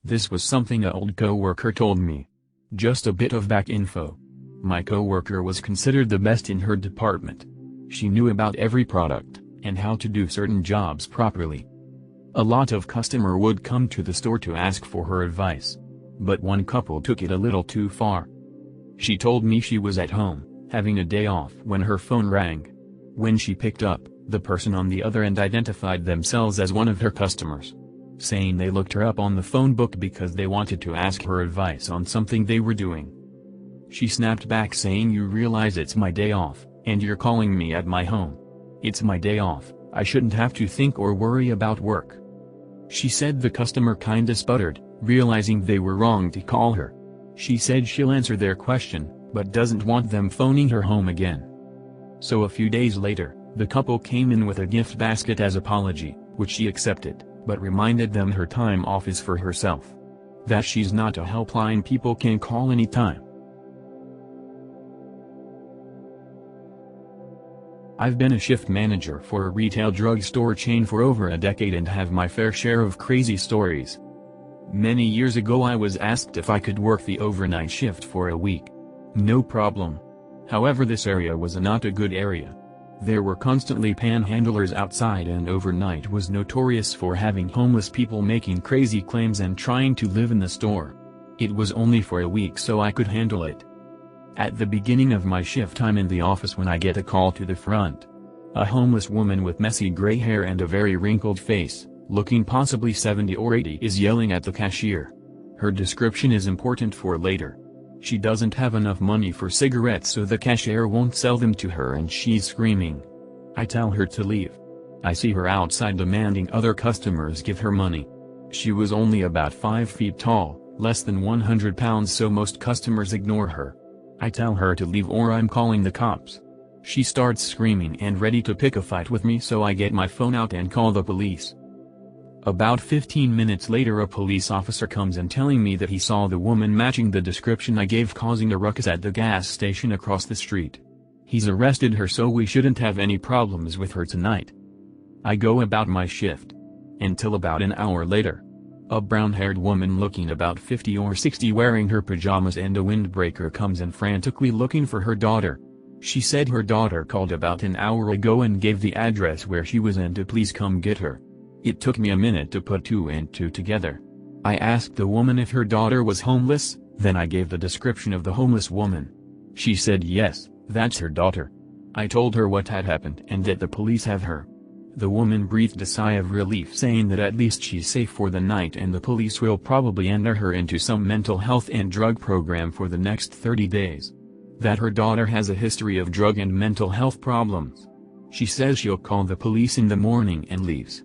This was something an old co-worker told me. Just a bit of back info. My co-worker was considered the best in her department. She knew about every product, and how to do certain jobs properly. A lot of customers would come to the store to ask for her advice. But one couple took it a little too far. She told me she was at home, having a day off when her phone rang. When she picked up, the person on the other end identified themselves as one of her customers, saying they looked her up on the phone book because they wanted to ask her advice on something they were doing. She snapped back saying, "You realize it's my day off, and you're calling me at my home. It's my day off, I shouldn't have to think or worry about work." She said the customer kinda sputtered, realizing they were wrong to call her. She said she'll answer their question, but doesn't want them phoning her home again. So a few days later, the couple came in with a gift basket as apology, which she accepted, but reminded them her time off is for herself. That she's not a helpline people can call anytime. I've been a shift manager for a retail drugstore chain for over a decade and have my fair share of crazy stories. Many years ago I was asked if I could work the overnight shift for a week. No problem. However, this area was not a good area. There were constantly panhandlers outside, and overnight was notorious for having homeless people making crazy claims and trying to live in the store. It was only for a week so I could handle it. At the beginning of my shift I'm in the office when I get a call to the front. A homeless woman with messy gray hair and a very wrinkled face, looking possibly 70 or 80, is yelling at the cashier. Her description is important for later. She doesn't have enough money for cigarettes so the cashier won't sell them to her and she's screaming. I tell her to leave. I see her outside demanding other customers give her money. She was only about 5 feet tall, less than 100 pounds, so most customers ignore her. I tell her to leave or I'm calling the cops. She starts screaming and ready to pick a fight with me, so I get my phone out and call the police. About 15 minutes later a police officer comes in telling me that he saw the woman matching the description I gave causing a ruckus at the gas station across the street. He's arrested her, so we shouldn't have any problems with her tonight. I go about my shift. Until about an hour later. A brown-haired woman looking about 50 or 60 wearing her pajamas and a windbreaker comes in frantically looking for her daughter. She said her daughter called about an hour ago and gave the address where she was and to please come get her. It took me a minute to put two and two together. I asked the woman if her daughter was homeless, then I gave the description of the homeless woman. She said yes, that's her daughter. I told her what had happened and that the police have her. The woman breathed a sigh of relief, saying that at least she's safe for the night and the police will probably enter her into some mental health and drug program for the next 30 days. That her daughter has a history of drug and mental health problems. She says she'll call the police in the morning and leaves.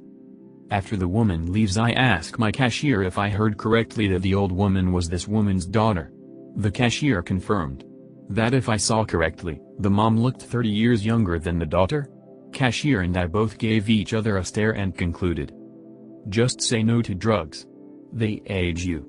After the woman leaves I ask my cashier if I heard correctly that the old woman was this woman's daughter. The cashier confirmed. That if I saw correctly, the mom looked 30 years younger than the daughter? Cashier and I both gave each other a stare and concluded. Just say no to drugs. They age you.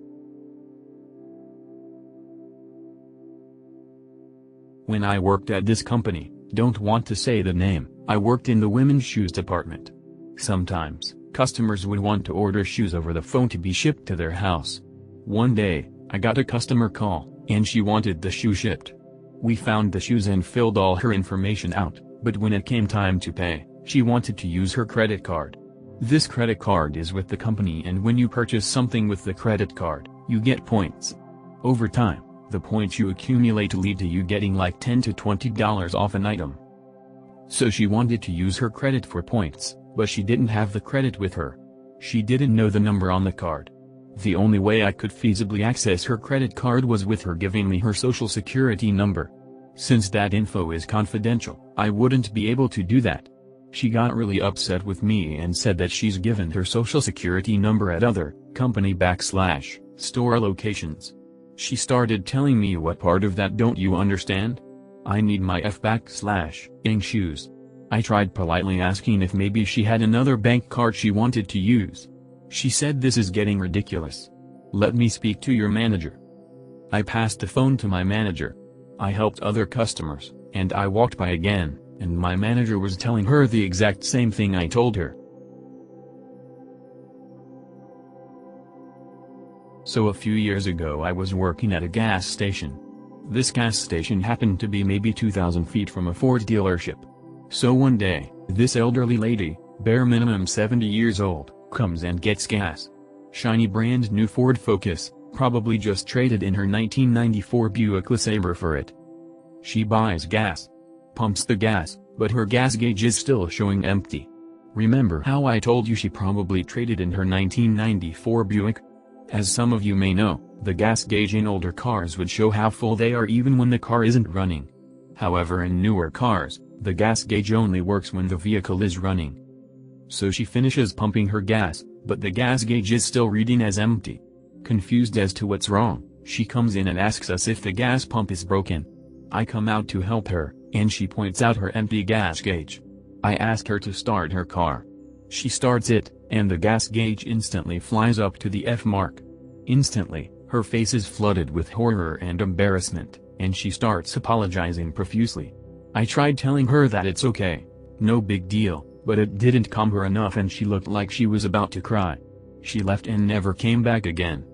When I worked at this company, don't want to say the name, I worked in the women's shoes department. Sometimes, customers would want to order shoes over the phone to be shipped to their house. One day, I got a customer call, and she wanted the shoe shipped. We found the shoes and filled all her information out, but when it came time to pay, she wanted to use her credit card. This credit card is with the company, and when you purchase something with the credit card, you get points. Over time, the points you accumulate lead to you getting like $10 to $20 off an item. So she wanted to use her credit for points, but she didn't have the credit with her. She didn't know the number on the card. The only way I could feasibly access her credit card was with her giving me her social security number. Since that info is confidential, I wouldn't be able to do that. She got really upset with me and said that she's given her social security number at other company/store locations. She started telling me, what part of that don't you understand? I need my ing shoes. I tried politely asking if maybe she had another bank card she wanted to use. She said, this is getting ridiculous. Let me speak to your manager. I passed the phone to my manager. I helped other customers, and I walked by again, and my manager was telling her the exact same thing I told her. So a few years ago I was working at a gas station. This gas station happened to be maybe 2,000 feet from a Ford dealership. So one day, this elderly lady, bare minimum 70 years old, comes and gets gas. Shiny brand new Ford Focus, probably just traded in her 1994 Buick LeSabre for it. She buys gas. Pumps the gas, but her gas gauge is still showing empty. Remember how I told you she probably traded in her 1994 Buick? As some of you may know, the gas gauge in older cars would show how full they are even when the car isn't running. However, in newer cars, the gas gauge only works when the vehicle is running. So she finishes pumping her gas, but the gas gauge is still reading as empty. Confused as to what's wrong, she comes in and asks us if the gas pump is broken. I come out to help her, and she points out her empty gas gauge. I ask her to start her car. She starts it, and the gas gauge instantly flies up to the F mark. Instantly, her face is flooded with horror and embarrassment, and she starts apologizing profusely. I tried telling her that it's okay, no big deal, but it didn't calm her enough and she looked like she was about to cry. She left and never came back again.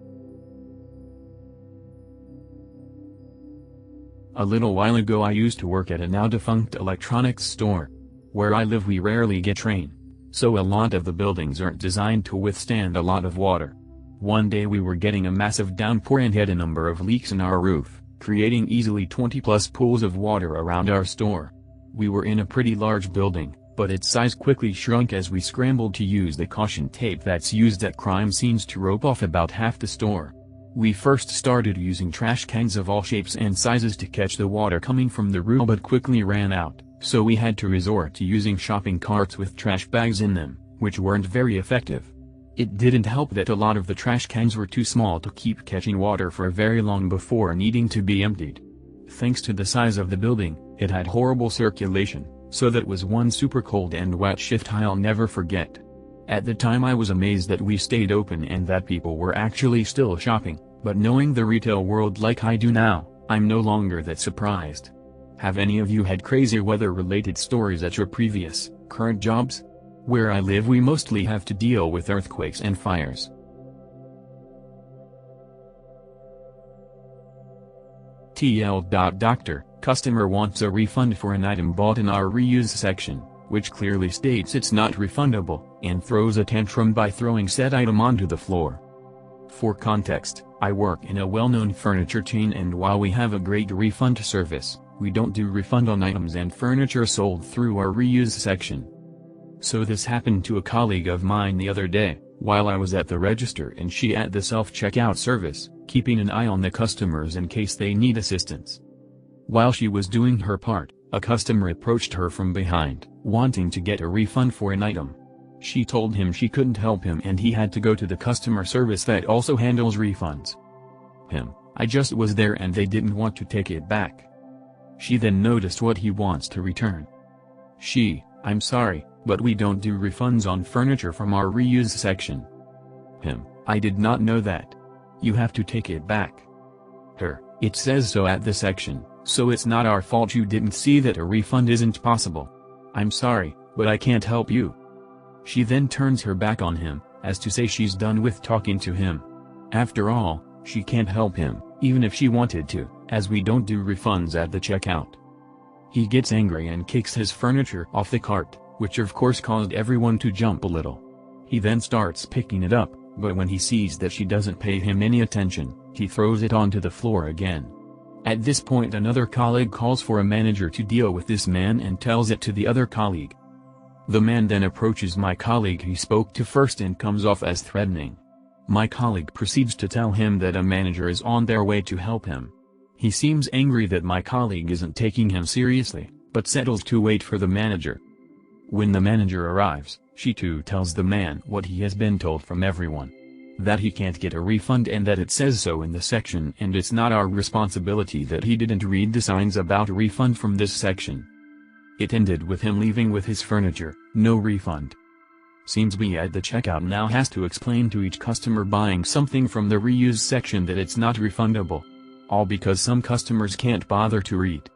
A little while ago I used to work at a now-defunct electronics store. Where I live we rarely get rain, so a lot of the buildings aren't designed to withstand a lot of water. One day we were getting a massive downpour and had a number of leaks in our roof, creating easily 20+ pools of water around our store. We were in a pretty large building, but its size quickly shrunk as we scrambled to use the caution tape that's used at crime scenes to rope off about half the store. We first started using trash cans of all shapes and sizes to catch the water coming from the roof but quickly ran out, so we had to resort to using shopping carts with trash bags in them, which weren't very effective. It didn't help that a lot of the trash cans were too small to keep catching water for very long before needing to be emptied. Thanks to the size of the building, it had horrible circulation, so that was one super cold and wet shift I'll never forget. At the time I was amazed that we stayed open and that people were actually still shopping, but knowing the retail world like I do now, I'm no longer that surprised. Have any of you had crazy weather-related stories at your previous, current jobs? Where I live we mostly have to deal with earthquakes and fires. Doctor, customer wants a refund for an item bought in our reuse section, which clearly states it's not refundable, and throws a tantrum by throwing said item onto the floor. For context, I work in a well-known furniture chain and while we have a great refund service, we don't do refund on items and furniture sold through our reuse section. So this happened to a colleague of mine the other day, while I was at the register and she at the self-checkout service, keeping an eye on the customers in case they need assistance. While she was doing her part, a customer approached her from behind, wanting to get a refund for an item. She told him she couldn't help him and he had to go to the customer service that also handles refunds. I just was there and they didn't want to take it back. She then noticed what he wants to return. I'm sorry, but we don't do refunds on furniture from our reuse section. I did not know that. You have to take it back. It says so at the section, so it's not our fault you didn't see that a refund isn't possible. I'm sorry, but I can't help you. She then turns her back on him, as to say she's done with talking to him. After all, she can't help him, even if she wanted to, as we don't do refunds at the checkout. He gets angry and kicks his furniture off the cart, which of course caused everyone to jump a little. He then starts picking it up, but when he sees that she doesn't pay him any attention, he throws it onto the floor again. At this point another colleague calls for a manager to deal with this man and tells it to the other colleague. The man then approaches my colleague he spoke to first and comes off as threatening. My colleague proceeds to tell him that a manager is on their way to help him. He seems angry that my colleague isn't taking him seriously, but settles to wait for the manager. When the manager arrives, she too tells the man what he has been told from everyone. That he can't get a refund and that it says so in the section and it's not our responsibility that he didn't read the signs about a refund from this section. It ended with him leaving with his furniture, no refund. Seems we at the checkout now has to explain to each customer buying something from the reuse section that it's not refundable. All because some customers can't bother to read.